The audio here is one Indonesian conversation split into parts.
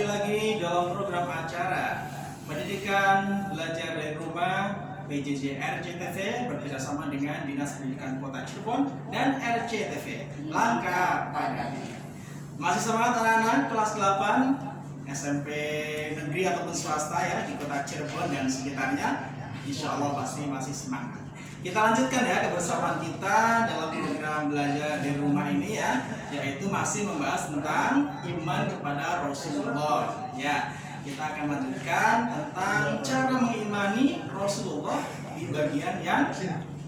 lagi dalam program acara Pendidikan Belajar dari Rumah PJJ RCTV bekerjasama dengan Dinas Pendidikan Kota Cirebon dan RCTV. Langkah pagi. Masih semangat anak-anak kelas 8 SMP negeri ataupun swasta ya di Kota Cirebon dan sekitarnya. Insya Allah pasti masih semangat. Kita lanjutkan ya kebersamaan kita dalam program belajar di rumah ini ya, yaitu masih membahas tentang iman kepada Rasulullah ya. Kita akan lanjutkan tentang cara mengimani Rasulullah di bagian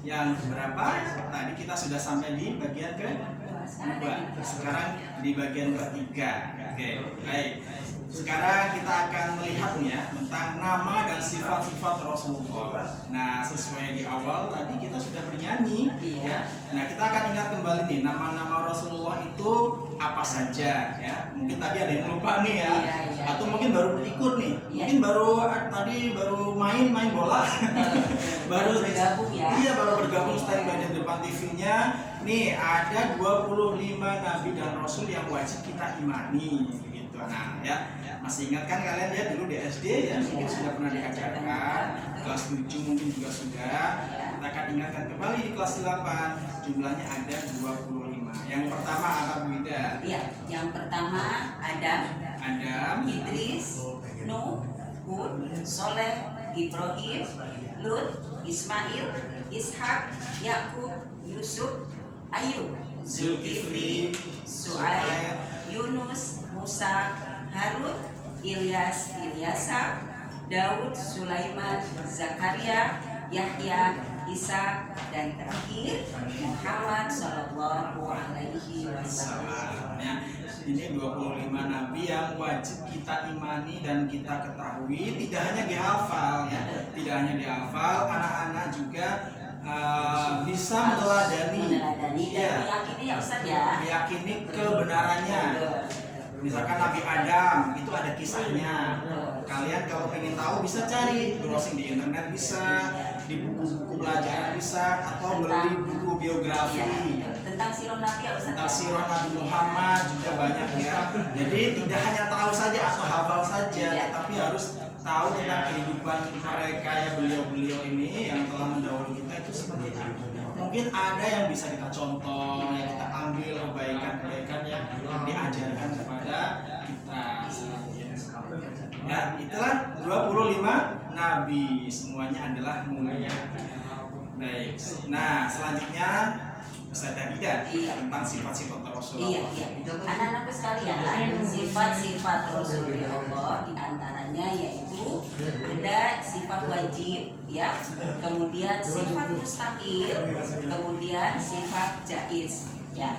yang berapa? Tadi kita sudah sampai di bagian ke-2. Sekarang di bagian ke-3. Oke, baik. Sekarang kita akan melihat ya tentang nama dan sifat-sifat Rasulullah. Nah, sesuai di awal tadi kita sudah bernyanyi ya. Nah, kita akan ingat kembali nih nama-nama Rasulullah itu apa saja ya. Mungkin tadi ada yang lupa nih ya. Atau mungkin baru ikut nih. Mungkin baru main bola. baru bergabung ya. Iya, baru bergabung standby di depan TV-nya. Nih, ada 25 nabi dan rasul yang wajib kita imani gitu. Nah, ya. Masih ingat kan kalian ya dulu di SD ya, mungkin sudah pernah diajarkan. Kelas 7 mungkin juga sudah. Kita akan ingatkan kembali di kelas 8. Jumlahnya ada 25. Yang pertama apa Bu Ida? Iya, yang pertama Adam, Idris, Nuh, Hud, Soleh, Ibrahim, Lut, Ismail, Ishak, Yakub, Yusuf, Ayub, Zulkifli, Su'aib, Yunus, Musa, Harun, Ilyas, Ilyasa, Daud, Sulaiman, Zakaria, Yahya, Isa, dan terakhir Muhammad Sallallahu Alaihi Wasallam. Ya, ini 25 nabi yang wajib kita imani dan kita ketahui. Tidak hanya dihafal ya, tidak hanya dihafal, anak-anak juga bisa meneladani ya, meyakini ya Ustaz ya, meyakini kebenarannya. Misalkan Nabi Adam itu ada kisahnya. Kalian kalau pengen tahu bisa cari, browsing di internet bisa, di buku-buku pelajaran bisa, atau beli buku biografi tentang sirah Nabi ya Ustaz. Tentang sirah Nabi Muhammad juga banyak ya. Jadi tidak hanya tahu saja atau hafal saja, tapi harus tahu tentang kehidupan mereka ya, beliau-beliau ini yang telah mendahului kita itu seperti apa. Mungkin ada yang bisa kita contoh, yang kita ambil kebaikan-kebaikan yang diajarkan kepada kita. Ya, itulah 25 nabi, semuanya adalah mulia. Baik. Nah, selanjutnya Ustaz Ida tentang sifat-sifat Rasulullah. Iya. Anak-anakku sekalian, sifat-sifat Rasulullah di antaranya yaitu ada sifat wajib ya, kemudian sifat mustahil, kemudian sifat jaiz ya.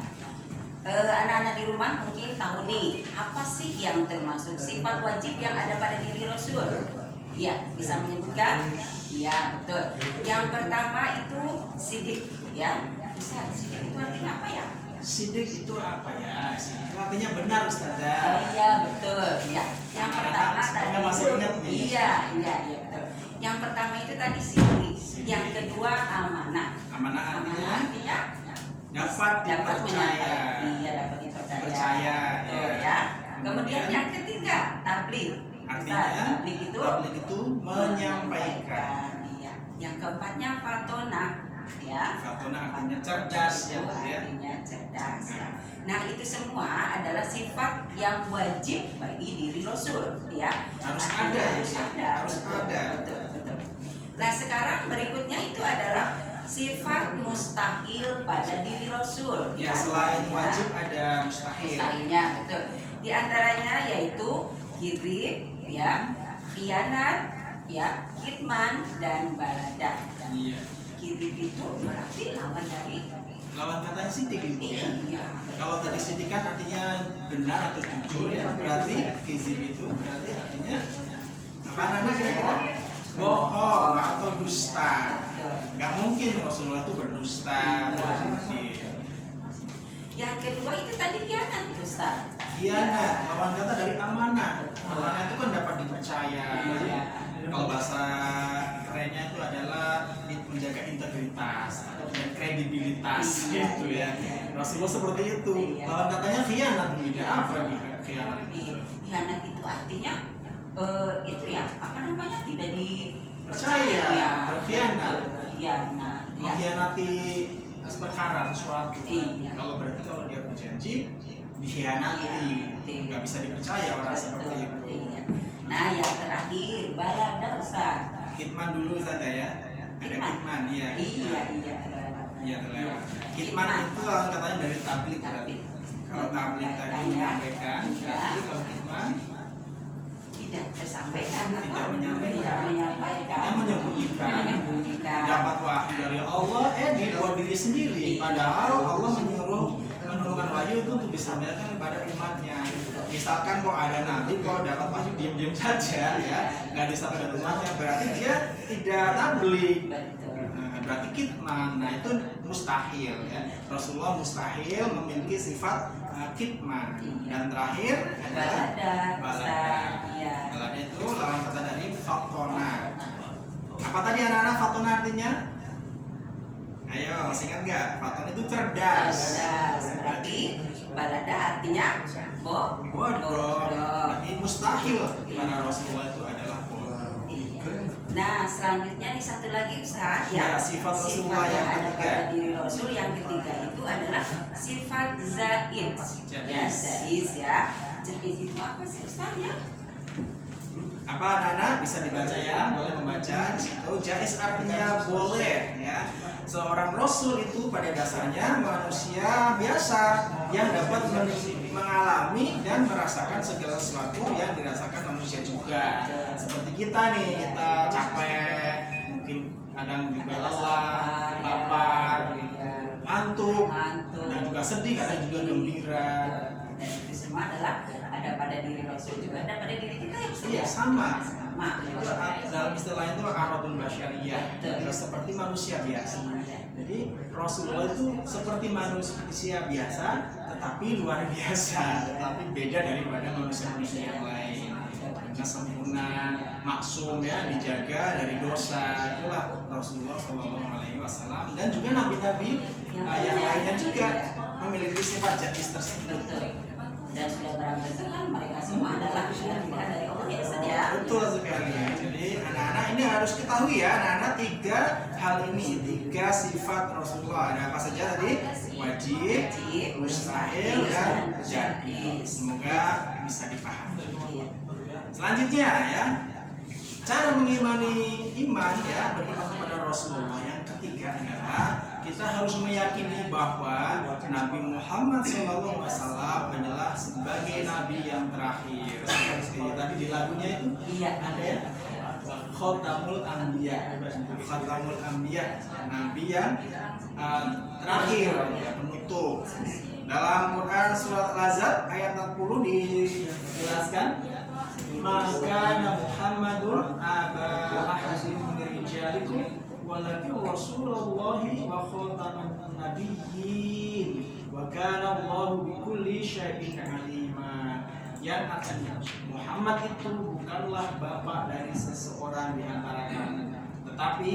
Anak-anak di rumah mungkin tahu nih apa sih yang termasuk sifat wajib yang ada pada diri Rasul? Ya, bisa menyebutkan? Ya, betul. Yang pertama itu sidik ya. Sidik itu artinya apa ya? Sidik itu apa ya? Sidik itu artinya benar Ustazah. Oh iya, betul ya. Yang pertama tadi masih ingat nih. Iya, betul. Yang pertama itu tadi sidik. Yang kedua amanah. Amanah artinya dapat dipercaya. Iya, dapat dipercaya. Percaya ya. Kemudian yang ketiga tabligh. Artinya tabligh itu menyampaikan. Iya. Yang keempatnya fatona ya. Fatona artinya cerdas ya. Artinya cerdas. Nah, itu semua adalah sifat yang wajib bagi diri Rasul ya. Harus ada. Betul. Nah, sekarang berikutnya itu adalah sifat mustahil pada diri Rasul. Ya, selain wajib ada mustahil. Mustahilnya betul. Di antaranya yaitu kibir ya, khianat ya, kitman dan balada. Iya. Kibir itu berarti lawan katanya sidik itu ya. Iya. Kalau tadi sidik kan artinya benar atau jujur ya. Berarti kizib itu berarti artinya apa namanya? Bohong atau dusta. Gak mungkin Rasulullah itu berdusta. Yang kedua itu tadi khianat, Ustaz. Khianat, lawan kata dari amanah. Amanah itu kan dapat dipercaya. Kalau bahasa kerennya itu adalah menjaga integritas atau kredibilitas gitu ya. Rasulullah seperti itu. Iya. Lawan katanya khianat, tidak apa khianat? Khianat itu artinya itu ya apa namanya tidak Percaya, berkhianat. Khianat. Ya. Mengkhianati perkara sesuatu. Iya. Kalau dia berjanji dikhianati, nggak bisa dipercaya orang seperti itu. Iya. Nah yang terakhir balada Ustaz. Kitman dulu saja ya. Ada kitman, iya. Iya terlewat. Kitman itu katanya dari tablik. Kalau tablik tadi menyampaikan, berarti kalau kitman tidak tersampaikan, tidak menyampaikan, yang menyembunyikan. Dapat wahyu dari Allah, dibuat diri sendiri. Padahal Allah menurunkan wahyu itu untuk disampaikan kepada umatnya. Misalkan kok ada nabi kok dapat wahyu diam-diam saja, ya, nggak disampaikan umatnya, berarti dia tidak tabligh. Berarti kitman, nah itu mustahil ya. Rasulullah mustahil memiliki sifat kitman. Dan terakhir adalah balada. Balada itu lawan kata dari fatona. Apa tadi anak-anak fatona artinya? Ayo, masih ingat nggak? Fatona itu cerdas. Berarti balada artinya bodoh. Berarti mustahil pada Rasulullah itu adalah bodoh. Nah, selanjutnya nih satu lagi Ustaz ya, sifat Rasulullah yang ada ketiga. pada diri Rasul yang ketiga itu adalah sifat zaiz. Ya, zaiz ya. Zaiz itu apa sih Ustaz ya? Apa anak-anak bisa dibaca ya? Boleh membaca di situ. Jaiz artinya boleh ya. Seorang Rasul itu pada dasarnya manusia biasa yang dapat mengalami dan merasakan segala sesuatu yang dirasakan manusia juga. Seperti kita nih, kita capek, mungkin kadang juga lelah, lapar, ngantuk, dan juga sedih, kadang juga gembira. Dan itu semua adalah ada pada diri Rasul juga, ada pada diri kita yang Iya, sama. sama. Dalam istilah itu aradun basyariyah, seperti manusia biasa. Jadi Rasulullah itu seperti manusia biasa, tetapi luar biasa, tetapi beda daripada manusia-manusia yang lain. Karena sempurna, maksum ya, dijaga dari dosa. Itulah Rasulullah SAW. Dan juga nabi-nabi yang lainnya juga memiliki sifat jais tersebut. Dan sudah barang tentu kan mereka semua adalah pilihan dari Allah ya Ustaz ya. Betul sekali. Jadi anak-anak ini harus ketahui ya, anak-anak tiga hal ini, tiga sifat Rasulullah. Ada apa saja tadi? Wajib, mustahil, dan jaiz. Semoga bisa dipahami. Selanjutnya ya, cara mengimani iman ya, beriman kepada Rasulullah yang ketiga adalah kita harus meyakini bahwa Nabi Muhammad SAW adalah sebagai Nabi yang terakhir. Seperti tadi di lagunya itu ada ya, Khotamul Anbiya, Khotamul Anbiya, Nabi yang terakhir, ya, penutup. Dalam Quran surat Al-Ahzab ayat 40 dijelaskan, maka Muhammadun aba ahadin min rijalikum walakin Rasulullahi wa khataman nabiyyin wa kana Allahu bikulli syai'in alima. Yang artinya Muhammad itu bukanlah bapak dari seseorang di antara kamu, tetapi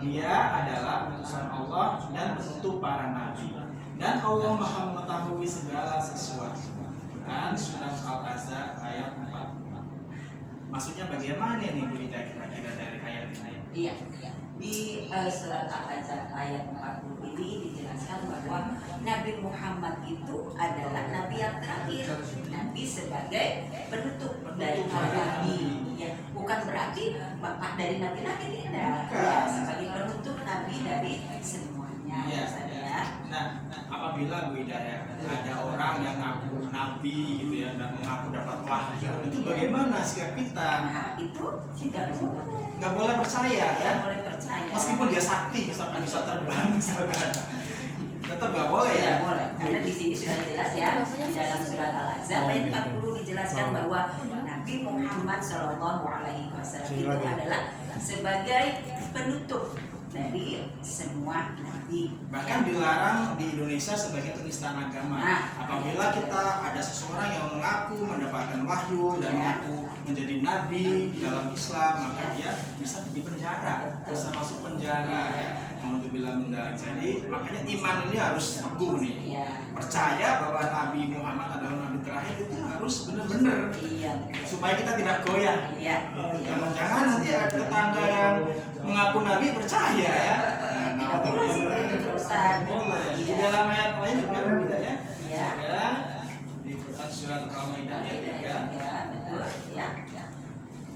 dia adalah utusan Allah dan penutup para nabi, dan Allah Maha mengetahui segala sesuatu. Dan surat Al-Ahzab ayat 4. Maksudnya bagaimana nih Bu Ida kira-kira dari ayat ini? Iya. Di surat Al-Ahzab ayat 40 ini dijelaskan bahwa Nabi Muhammad itu adalah Nabi yang terakhir, Nabi sebagai penutup dari para nabi. Ya, bukan berarti bapak dari nabi-nabi tidak. Ya, sebagai penutup Nabi dari semuanya. Ya. Nah, apabila Bu Ida ya, ada orang yang ngaku nabi gitu ya dan mengaku dapat wahyu, itu bagaimana sikap kita? Nah, itu Nggak boleh percaya ya. boleh percaya. Meskipun dia sakti, misalkan bisa terbang, misalkan, tetap nggak boleh ya. Tidak boleh. Karena di sini sudah jelas ya, di dalam surat Al-Ahzab ayat 40 dijelaskan bahwa Nabi Muhammad SAW itu adalah sebagai penutup dari semua nabi. Bahkan dilarang di Indonesia sebagai penistaan agama. Apabila kita ada seseorang yang mengaku mendapatkan wahyu dan mengaku menjadi nabi dalam Islam, maka dia bisa dipenjara, bisa masuk penjara. Ya. Alhamdulillah mendarat. Jadi makanya iman ini harus teguh nih. Iya. Percaya bahwa Nabi Muhammad adalah Nabi terakhir itu harus benar-benar Iya. supaya kita tidak goyah. Iya. Jangan-jangan nanti ada tetangga yang mengaku Nabi percaya ya. Nah, Ustaz. di dalam ayat lain juga berbeda ya. Iya. Ya. Di Quran surat Al-Maidah ayat 3. Ya, betul. Ya.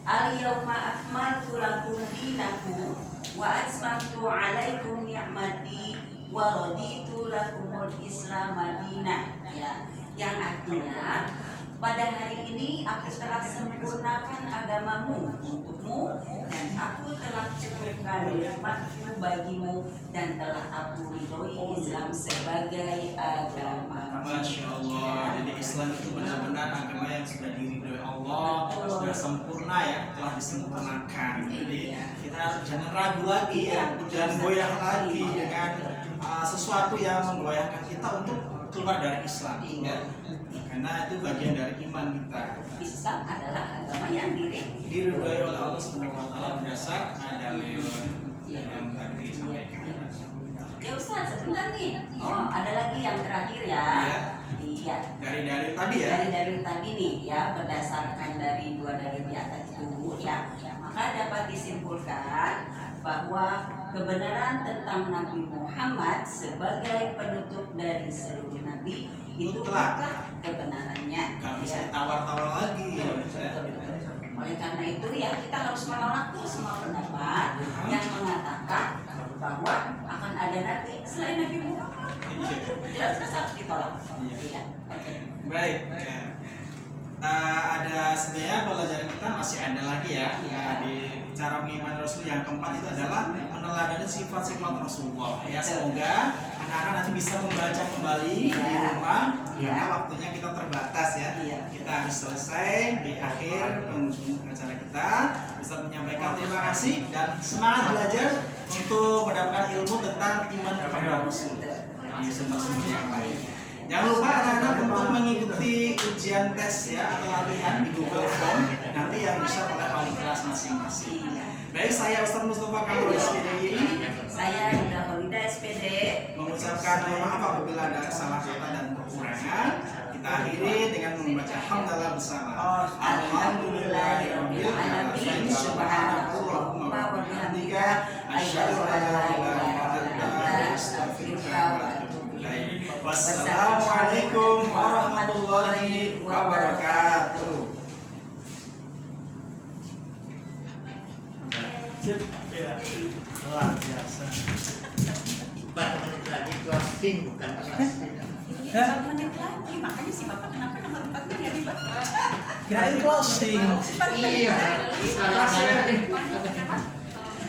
Al-yawma akmaltu lakum dinakum wa atmamtu 'alaikum ni'mati wa raditu lakumul Islam madinah. Ya, yang artinya pada hari ini aku telah sempurnakan agamamu untukmu dan aku telah cukupkan nikmatku bagimu dan telah aku ridhoi Islam sebagai agama. Masya Allah. Jadi Islam itu benar-benar agama yang sudah diridhoi Allah, sudah sempurna ya, telah disempurnakan. Jadi kita jangan ragu lagi ya, jangan goyah lagi dengan sesuatu yang menggoyahkan kita untuk keluar dari Islam ya. Karena itu bagian dari iman kita. Islam adalah agama yang Diridhoi oleh Allah Subhanahu wa taala berdasar dalil yang tadi disampaikan. Ya Ustaz, sebentar nih. Oh, ada lagi yang terakhir ya. Iya. Dari tadi ya. Dari tadi nih ya, berdasarkan dari dua dalil di atas itu ya, maka dapat disimpulkan bahwa kebenaran tentang Nabi Muhammad sebagai penutup dari seluruh nabi itu adalah kebenarannya. Gak bisa Ya. ditawar-tawar lagi. Oleh karena itu ya kita harus menolak tuh semua pendapat yang mengatakan bahwa akan ada nabi selain Nabi Muhammad. Jelas harus ditolak. Iya. Oke. Baik. Ya. Ada sebenarnya pelajaran kita masih ada lagi ya. Di cara mengimani Rasul yang keempat itu adalah meneladani sifat-sifat Rasulullah. Ya semoga anak-anak nanti bisa membaca kembali di rumah. Karena waktunya kita terbatas ya. Kita harus selesai di akhir penghujung acara kita bisa menyampaikan terima kasih dan semangat belajar untuk mendapatkan ilmu tentang iman kepada Rasul di sumber-sumber yang lain. Jangan lupa anak-anak untuk mengikuti ujian tes ya atau latihan di Google Form nanti yang bisa oleh wali kelas masing-masing. Baik, saya Ustaz Mustafa Kamal SPDI. Saya Ida Holida SPD. Mengucapkan mohon maaf apabila ada salah kata dan kekurangan. Kita akhiri dengan membaca hamdalah bersama. Alhamdulillahirabbil alamin. Subhanakallahumma wa bihamdika asyhadu an la ilaha illa anta astaghfiruka wa atubu ilaik. Wassalamualaikum warahmatullahi wabarakatuh. Luar biasa. 4 menit lagi closing bukan closing. 4 menit lagi, makanya si Bapak kenapa nomor 4 menit ya, Bapak? Kirain closing. Iya.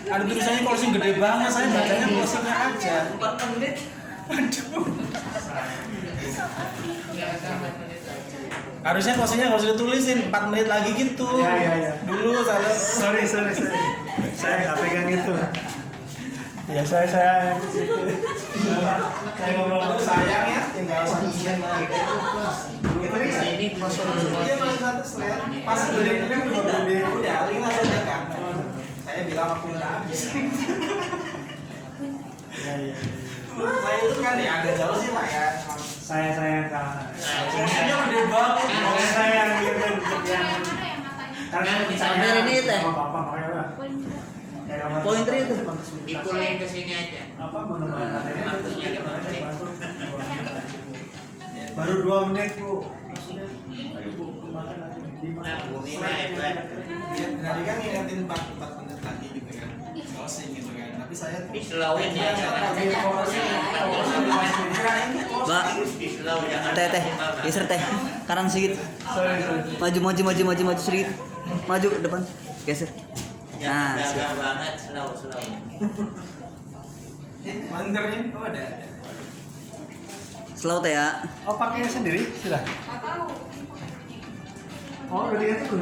Ada tulisannya closing gede banget, saya bacanya closingnya aja. 4 menit. Harusnya closingnya harus ditulisin 4 menit lagi gitu. Ya. Dulu salah. Sorry. Saya nggak pegang itu. Ya saya ngomong sayang ya, tinggal 1 menit lagi. ini kosong semua. Iya masih 1 slide. Pas gede-gede udah lima saja kan. Saya bilang aku udah habis. Ya. Saya itu kan ya agak jauh sih Pak ya. Saya kalah. Closingnya gede banget. Saya yang karena Sampai ini teh. Bapak makanya lah. Pointer itu. Dipulihin ke sini aja. Apa menemukan Waktunya 5 menit. baru 2 menit Bu. Nah, bumi mah hebat. Ya, tadi kan ngingetin 4 menit lagi gitu kan. Closing gitu kan. Tapi saya tuh Diselawin ya. Mbak, Diselaw jangan. teh, geser teh, kanan sedikit. Maju sedikit. Maju ke depan, geser. Nah, Jangan siap. gagah banget, slow. mandernya oh ada. Slow teh ya. Oh pakainya sendiri sudah. Oh udah diganti.